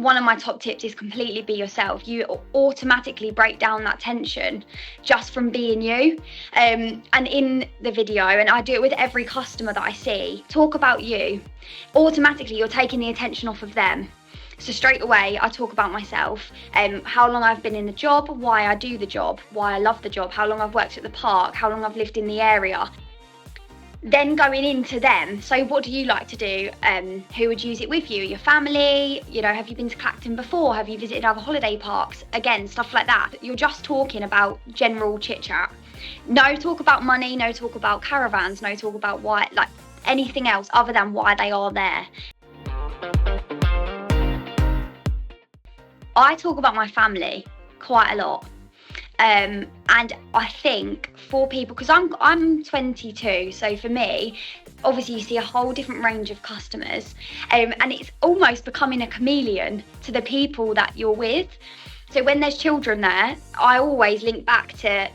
one of my top tips is completely be yourself. You automatically break down that tension just from being you. And in the video, and I do it with every customer that I see, talk about you. Automatically, you're taking the attention off of them. So straight away, I talk about myself, how long I've been in the job, why I do the job, why I love the job, how long I've worked at the park, how long I've lived in the area. Then going into them, so what do you like to do? Who would use it with you? Your family? You know, have you been to Clacton before? Have you visited other holiday parks? Again, stuff like that. You're just talking about general chit chat. No talk about money, no talk about caravans, no talk about why, like anything else other than why they are there. I talk about my family quite a lot. And I think for people, because I'm 22, so for me, obviously you see a whole different range of customers, and it's almost becoming a chameleon to the people that you're with. So when there's children there, I always link back to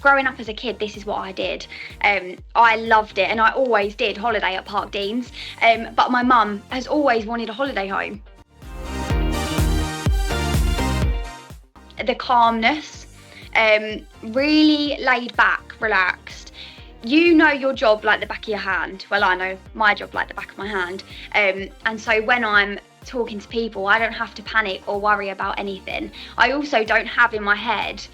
growing up as a kid. This is what I did. I loved it, and I always did holiday at Parkdean's, but my mum has always wanted a holiday home. The calmness, really laid back, relaxed. You know your job like the back of your hand. Well, I know my job like the back of my hand. And so when I'm talking to people, I don't have to panic or worry about anything. I also don't have in my head,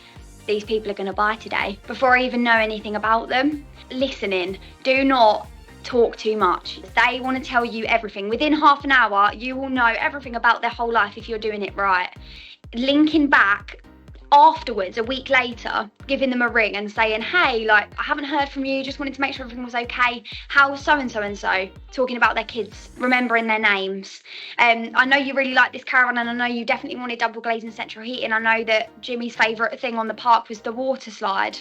these people are going to buy today, before I even know anything about them. Listening, do not talk too much. They want to tell you everything. Within half an hour, you will know everything about their whole life if you're doing it right. Linking back afterwards, a week later, giving them a ring and saying, hey, like, I haven't heard from you, just wanted to make sure everything was okay. How's so-and-so and so? Talking about their kids, remembering their names. I know you really like this caravan, and I know you definitely wanted double glazed and central heating. I know that Jimmy's favourite thing on the park was the water slide.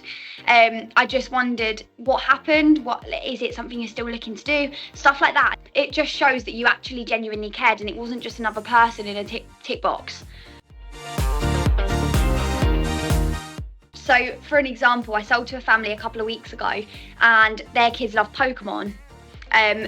I just wondered what happened. What is it, something you're still looking to do? Stuff like that. It just shows that you actually genuinely cared, and it wasn't just another person in a tick box. So for an example, I sold to a family a couple of weeks ago, and their kids love Pokemon.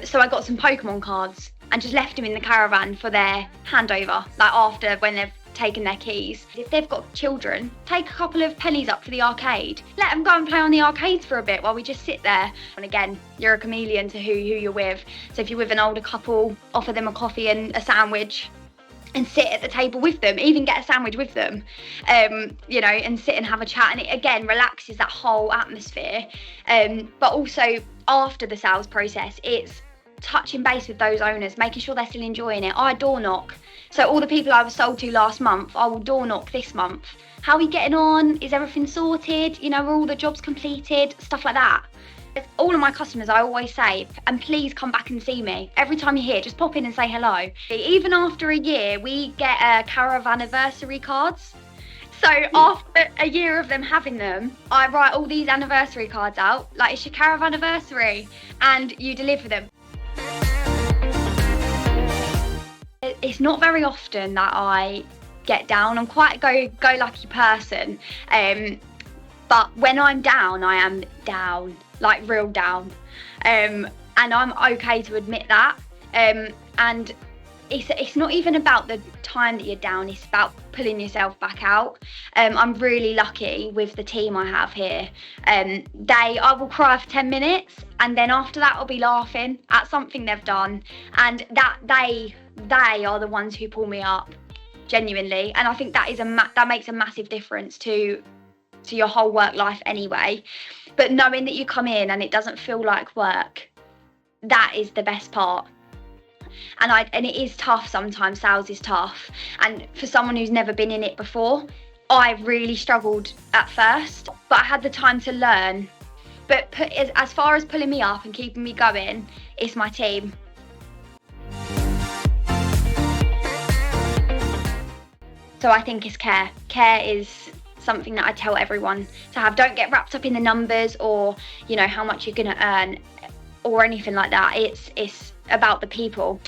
So I got some Pokemon cards and just left them in the caravan for their handover, like after when they've taken their keys. If they've got children, take a couple of pennies up for the arcade. Let them go and play on the arcades for a bit while we just sit there. And again, you're a chameleon to who you're with. So if you're with an older couple, offer them a coffee and a sandwich, and sit at the table with them, even get a sandwich with them, you know, and sit and have a chat. And it, again, relaxes that whole atmosphere. But also after the sales process, it's touching base with those owners, making sure they're still enjoying it. I door knock. So all the people I was sold to last month, I will door knock this month. How are we getting on? Is everything sorted? You know, are all the jobs completed? Stuff like that. All of my customers, I always say, and please come back and see me. Every time you're here, just pop in and say hello. Even after a year, we get carivanniversary cards. So after a year of them having them, I write all these anniversary cards out, like it's your caravanniversary, and you deliver them. It's not very often that I get down. I'm quite a go-lucky person. But when I'm down, I am down, like real down. And I'm okay to admit that. And it's not even about the time that you're down, it's about pulling yourself back out. I'm really lucky with the team I have here. I will cry for 10 minutes, and then after that I'll be laughing at something they've done. And that they are the ones who pull me up, genuinely. And I think that makes a massive difference to your whole work life anyway. But knowing that you come in and it doesn't feel like work, that is the best part. And it is tough sometimes. Sales is tough, and for someone who's never been in it before, I really struggled at first, but I had the time to learn. But as far as pulling me up and keeping me going, it's my team. So I think it's care. Care is something that I tell everyone to have. Don't get wrapped up in the numbers or, you know, how much you're going to earn or anything like that. It's about the people.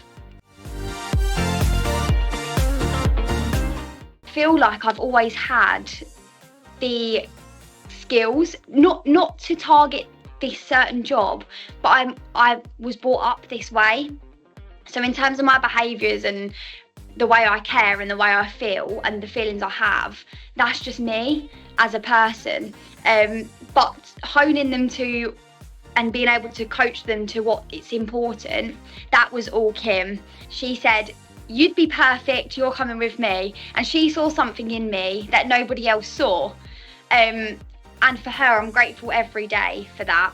I feel like I've always had the skills, not to target this certain job, but I was brought up this way. So in terms of my behaviours and the way I care and the way I feel and the feelings I have, that's just me as a person. But honing them to and being able to coach them to what it's important, that was all Kim. She said, you'd be perfect, you're coming with me. And she saw something in me that nobody else saw. And for her, I'm grateful every day for that.